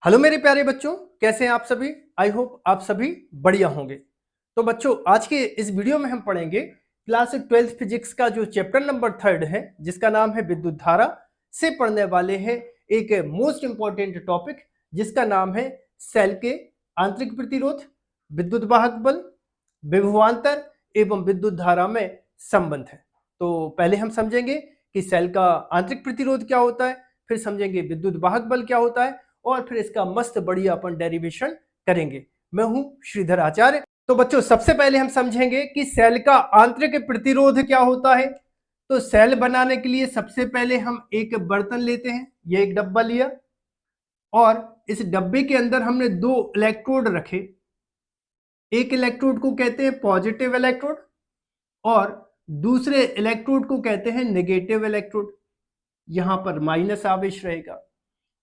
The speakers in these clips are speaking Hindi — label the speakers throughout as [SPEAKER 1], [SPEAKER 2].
[SPEAKER 1] हेलो मेरे प्यारे बच्चों, कैसे हैं आप सभी। आई होप आप सभी बढ़िया होंगे। तो बच्चों, आज के इस वीडियो में हम पढ़ेंगे क्लास 12th फिजिक्स का जो चैप्टर नंबर 3 है, जिसका नाम है विद्युत धारा। से पढ़ने वाले हैं एक मोस्ट इंपॉर्टेंट टॉपिक, जिसका नाम है सेल के आंतरिक प्रतिरोध, विद्युत वाहक बल, विभवांतर एवं विद्युत धारा में संबंध है। तो पहले हम समझेंगे कि सेल का आंतरिक प्रतिरोध क्या होता है, फिर समझेंगे विद्युत वाहक बल क्या होता है, और फिर इसका मस्त बढ़िया अपन डेरिवेशन करेंगे। मैं हूं श्रीधर आचार्य। तो बच्चों, सबसे पहले हम समझेंगे कि सेल का आंतरिक प्रतिरोध क्या होता है। तो सेल बनाने के लिए सबसे पहले हम एक बर्तन लेते हैं। ये एक डब्बा लिया और इस डब्बे के अंदर हमने दो इलेक्ट्रोड रखे। एक इलेक्ट्रोड को कहते हैं पॉजिटिव इलेक्ट्रोड और दूसरे इलेक्ट्रोड को कहते हैं नेगेटिव इलेक्ट्रोड। यहां पर माइनस आवेश रहेगा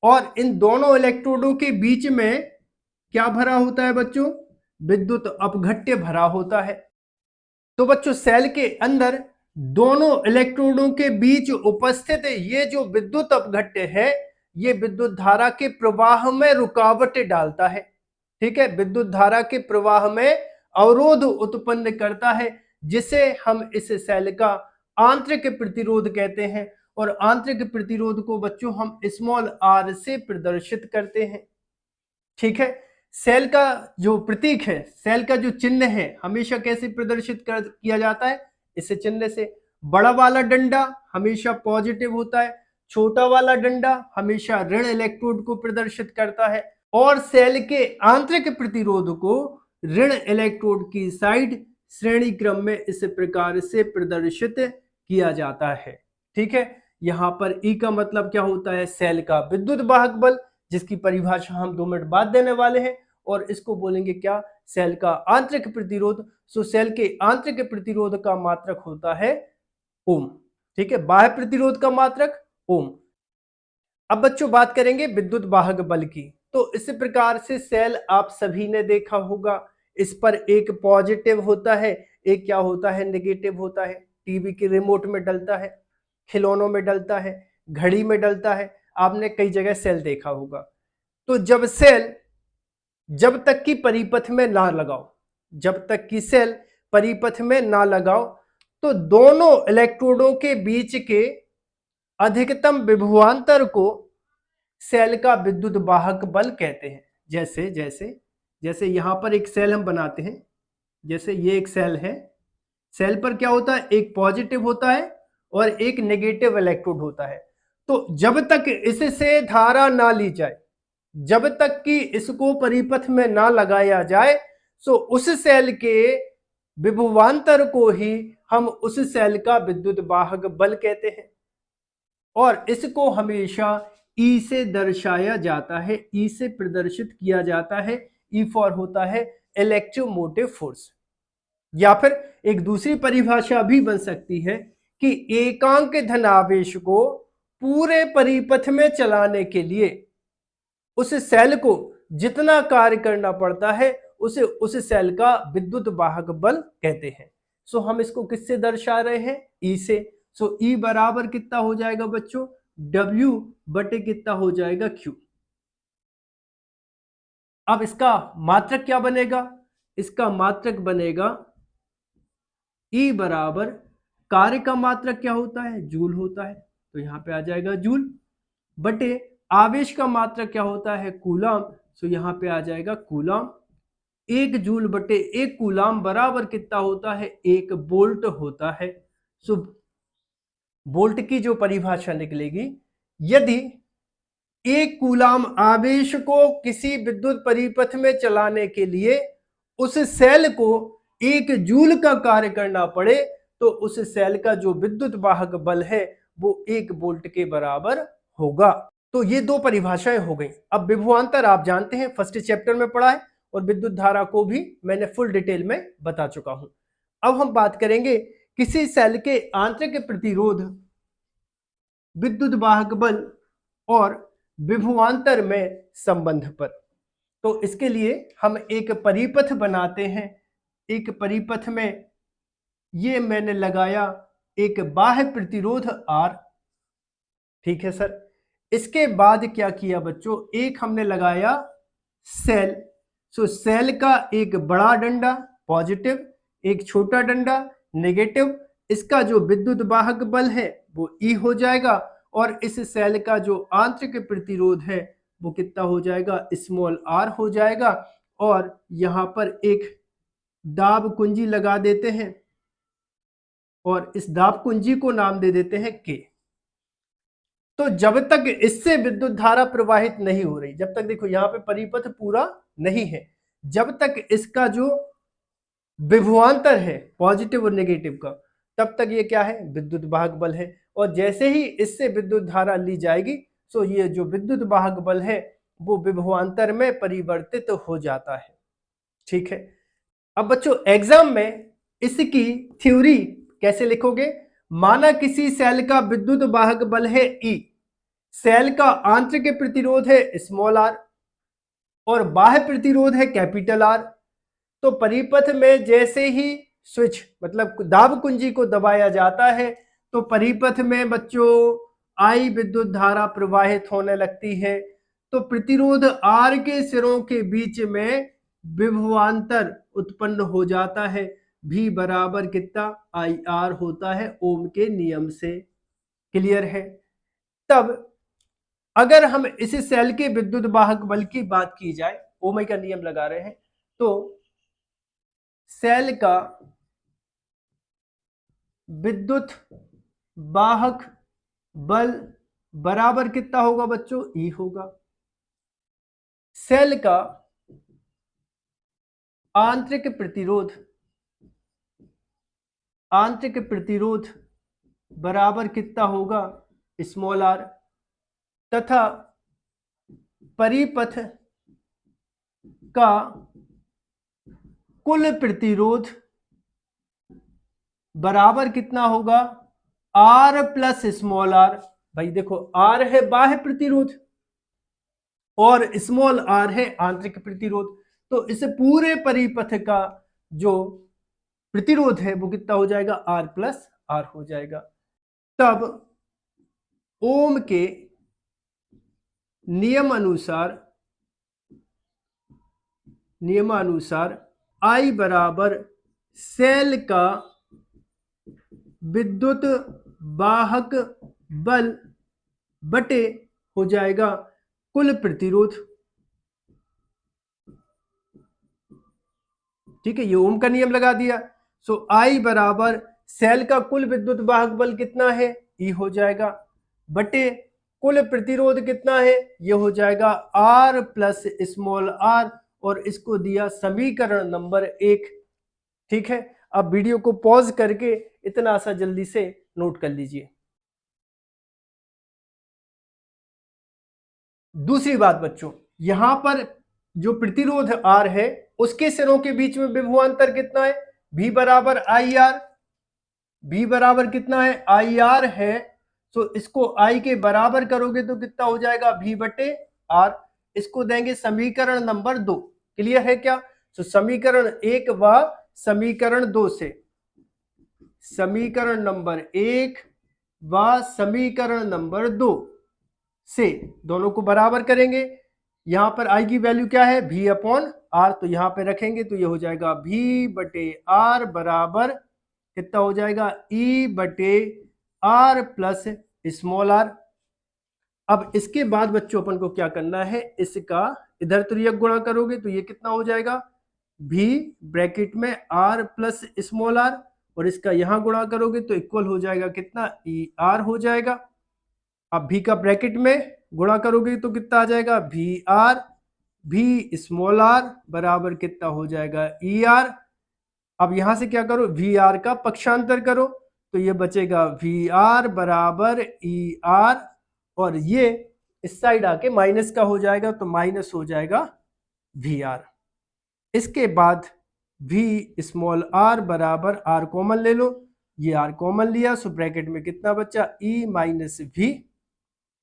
[SPEAKER 1] और इन दोनों इलेक्ट्रोडों के बीच में क्या भरा होता है बच्चों? विद्युत अपघट्य भरा होता है। तो बच्चों, सेल के अंदर दोनों इलेक्ट्रोडों के बीच उपस्थित ये जो विद्युत अपघट्य है, ये विद्युत धारा के प्रवाह में रुकावट डालता है। ठीक है, विद्युत धारा के प्रवाह में अवरोध उत्पन्न करता है, जिसे हम इस सेल का आंतरिक प्रतिरोध कहते हैं। और आंतरिक प्रतिरोध को बच्चों हम स्मॉल आर से प्रदर्शित करते हैं। ठीक है, सेल का जो प्रतीक है, सेल का जो चिन्ह है, हमेशा कैसे प्रदर्शित किया जाता है? इस चिन्ह से। बड़ा वाला डंडा हमेशा पॉजिटिव होता है, छोटा वाला डंडा हमेशा ऋण इलेक्ट्रोड को प्रदर्शित करता है, और सेल के आंतरिक प्रतिरोध को ऋण इलेक्ट्रोड की साइड श्रेणी क्रम में इस प्रकार से प्रदर्शित किया जाता है। ठीक है, यहां पर ई का मतलब क्या होता है? सेल का विद्युत वाहक बल, जिसकी परिभाषा हम 2 मिनट बाद देने वाले हैं। और इसको बोलेंगे क्या? सेल का आंतरिक प्रतिरोध। सो सेल के आंतरिक प्रतिरोध का मात्रक होता है ओम। ठीक है, बाह्य प्रतिरोध का मात्रक ओम। अब बच्चों, बात करेंगे विद्युत वाहक बल की। तो इस प्रकार से सेल आप सभी ने देखा होगा, इस पर एक पॉजिटिव होता है, एक क्या होता है? नेगेटिव होता है। टीवी के रिमोट में डलता है, खिलौनों में डलता है, घड़ी में डलता है, आपने कई जगह सेल देखा होगा। तो जब सेल, जब तक कि परिपथ में ना लगाओ, जब तक कि सेल परिपथ में ना लगाओ, तो दोनों इलेक्ट्रोडों के बीच के अधिकतम विभवांतर को सेल का विद्युत वाहक बल कहते हैं। जैसे जैसे जैसे यहां पर एक सेल हम बनाते हैं, जैसे ये एक सेल है। सेल पर क्या होता है? एक पॉजिटिव होता है और एक नेगेटिव इलेक्ट्रोड होता है। तो जब तक इससे धारा ना ली जाए, जब तक कि इसको परिपथ में ना लगाया जाए, तो उस सेल के विभवांतर को ही हम उस सेल का विद्युत वाहक बल कहते हैं। और इसको हमेशा ई से दर्शाया जाता है, ई से प्रदर्शित किया जाता है। ई फॉर होता है इलेक्ट्रोमोटिव फोर्स। या फिर एक दूसरी परिभाषा भी बन सकती है कि एकांक धनावेश को पूरे परिपथ में चलाने के लिए उस सेल को जितना कार्य करना पड़ता है, उसे उस सेल का विद्युत वाहक बल कहते हैं। सो हम इसको किससे दर्शा रहे हैं? ई से। सो ई बराबर कितना हो जाएगा बच्चों? W बटे कितना हो जाएगा? Q। अब इसका मात्रक क्या बनेगा? इसका मात्रक बनेगा ई बराबर, कार्य का मात्रक क्या होता है? जूल होता है, तो यहां पे आ जाएगा जूल, बटे आवेश का मात्रक क्या होता है? कूलाम। सो यहां पे आ जाएगा कूलाम। 1 जूल बटे 1 कूलाम बराबर कितना होता है? 1 वोल्ट होता है। सो वोल्ट की जो परिभाषा निकलेगी, यदि 1 कूलाम आवेश को किसी विद्युत परिपथ में चलाने के लिए उस सेल को 1 जूल का कार्य करना पड़े, तो उस सेल का जो विद्युत वाहक बल है वो 1 वोल्ट के बराबर होगा। तो ये दो परिभाषाएं हो गई। अब विभवांतर आप जानते हैं, फर्स्ट चैप्टर में पढ़ा है, और विद्युत धारा को भी मैंने फुल डिटेल में बता चुका हूं। अब हम बात करेंगे किसी सेल के आंतरिक प्रतिरोध, विद्युत वाहक बल और विभवांतर में संबंध पर। तो इसके लिए हम एक परिपथ बनाते हैं। एक परिपथ में ये मैंने लगाया एक बाह्य प्रतिरोध R। ठीक है सर, इसके बाद क्या किया बच्चों, एक हमने लगाया सेल। सो सेल का एक बड़ा डंडा पॉजिटिव, एक छोटा डंडा नेगेटिव, इसका जो विद्युत वाहक बल है वो E हो जाएगा, और इस सेल का जो आंतरिक प्रतिरोध है वो कितना हो जाएगा, स्मॉल r हो जाएगा। और यहां पर एक दाब कुंजी लगा देते हैं और इस दाब कुंजी को नाम दे देते हैं K। तो जब तक इससे विद्युत धारा प्रवाहित नहीं हो रही, जब तक देखो यहां पे परिपथ पूरा नहीं है, जब तक इसका जो विभवांतर है पॉजिटिव और नेगेटिव का, तब तक ये क्या है, विद्युत वाहक बल है। और जैसे ही इससे विद्युत धारा ली जाएगी तो ये जो विद्युत वाहक बल है वो विभवांतर में परिवर्तित हो जाता है। ठीक है, अब बच्चों एग्जाम में इसकी थ्योरी कैसे लिखोगे, माना किसी सेल का विद्युत वाहक बल है E, सेल का आंतरिक प्रतिरोध है स्मॉल r और बाह्य प्रतिरोध है कैपिटल R। तो परिपथ में जैसे ही स्विच मतलब दाब कुंजी को दबाया जाता है तो परिपथ में बच्चों I विद्युत धारा प्रवाहित होने लगती है। तो प्रतिरोध R के सिरों के बीच में विभवांतर उत्पन्न हो जाता है, V बराबर कितना IR होता है ओम के नियम से। क्लियर है। तब अगर हम इस सेल के विद्युत वाहक बल की बात की जाए, ओम का नियम लगा रहे हैं, तो सेल का विद्युत वाहक बल बराबर कितना होगा बच्चों, E होगा। सेल का आंतरिक प्रतिरोध बराबर कितना होगा, स्मॉल r, तथा परिपथ का कुल प्रतिरोध बराबर कितना होगा, R प्लस स्मॉल r। भाई देखो R है बाह्य प्रतिरोध और स्मॉल r है आंतरिक प्रतिरोध, तो इस पूरे परिपथ का जो प्रतिरोध है वो कितना हो जाएगा, R प्लस R हो जाएगा। तब ओम के नियमानुसार I बराबर सेल का विद्युत वाहक बल बटे हो जाएगा कुल प्रतिरोध। ठीक है, ये ओम का नियम लगा दिया। सो I बराबर सेल का कुल विद्युत वाहक बल कितना है, E हो जाएगा, बटे कुल प्रतिरोध कितना है, ये हो जाएगा R प्लस स्मॉल r, और इसको दिया समीकरण नंबर 1। ठीक है, अब वीडियो को पॉज करके इतना सा जल्दी से नोट कर लीजिए। दूसरी बात बच्चों, यहां पर जो प्रतिरोध R है उसके सिरों के बीच में विभवांतर कितना है, V बराबर IR। V बराबर कितना है, IR है। तो इसको I के बराबर करोगे तो कितना हो जाएगा, V बटे R। इसको देंगे समीकरण नंबर 2। क्लियर है क्या। तो समीकरण 1 व समीकरण 2 से, समीकरण नंबर 1 व समीकरण नंबर 2 से दोनों को बराबर करेंगे। यहां पर I की वैल्यू क्या है, V अपॉन R, तो यहां पे रखेंगे तो ये हो जाएगा V बटे R बराबर कितना हो जाएगा, E बटे R प्लस स्मॉल r। अब इसके बाद बच्चों अपन को क्या करना है, इसका इधर त्रियक गुणा करोगे तो ये कितना हो जाएगा, V ब्रैकेट में R प्लस स्मॉल r, और इसका यहां गुणा करोगे तो इक्वल हो जाएगा कितना, ER हो जाएगा। अब V का ब्रैकेट में गुणा करोगे तो कितना आ जाएगा, VR V स्मॉल r बराबर कितना हो जाएगा, ER। अब यहां से क्या करो, VR का पक्षांतर करो तो ये बचेगा VR बराबर ER, और ये इस साइड आके माइनस का हो जाएगा तो माइनस हो जाएगा VR। इसके बाद V स्मॉल r बराबर R कॉमन ले लो, ये R कॉमन लिया, सो ब्रैकेट में कितना बचा, E माइनस V।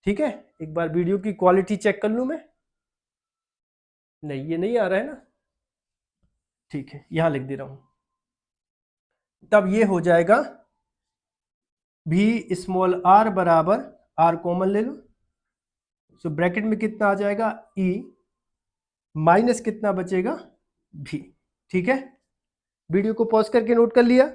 [SPEAKER 1] ठीक है, एक बार वीडियो की क्वालिटी चेक कर लूं मैं, नहीं ये नहीं आ रहा है ना, ठीक है यहां लिख दे रहा हूं। तब ये हो जाएगा V स्मॉल r बराबर R कॉमन ले लो, सो ब्रैकेट में कितना आ जाएगा E माइनस कितना बचेगा V। ठीक है, वीडियो को पॉज करके नोट कर लिया।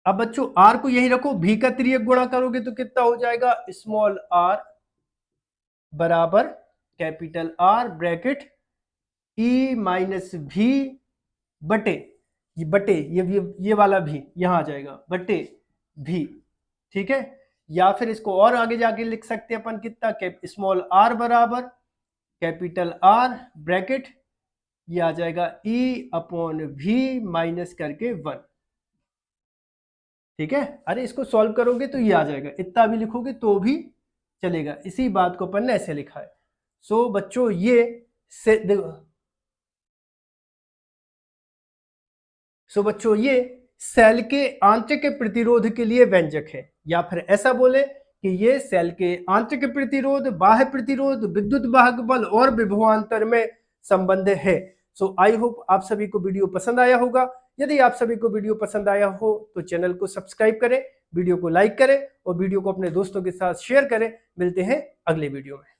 [SPEAKER 1] अब बच्चों R को यही रखो, V का तिर्यक गुणा करोगे तो कितना हो जाएगा स्मॉल r बराबर capital R bracket E minus V बटे ये वाला भी यहां आ जाएगा बटे V। ठीक है, या फिर इसको और आगे जाके लिख सकते हैं अपन कितना स्मॉल r बराबर कैपिटल R ब्रैकेट ये आ जाएगा E अपॉन V माइनस करके 1। ठीक है, अरे इसको सॉल्व करोगे तो ये आ जाएगा, इतना भी लिखोगे तो भी चलेगा, इसी बात को अपन ने ऐसे लिखा है। सो बच्चों ये सेल के आंतरिक प्रतिरोध के लिए व्यंजक है, या फिर ऐसा बोले कि ये सेल के आंतरिक प्रतिरोध, बाह्य प्रतिरोध, विद्युत वाहक बल और विभवांतर में संबंध है। सो आई होप आप सभी को वीडियो पसंद आया होगा। यदि आप सभी को वीडियो पसंद आया हो तो चैनल को सब्सक्राइब करें, वीडियो को लाइक करें और वीडियो को अपने दोस्तों के साथ शेयर करें। मिलते हैं अगले वीडियो में।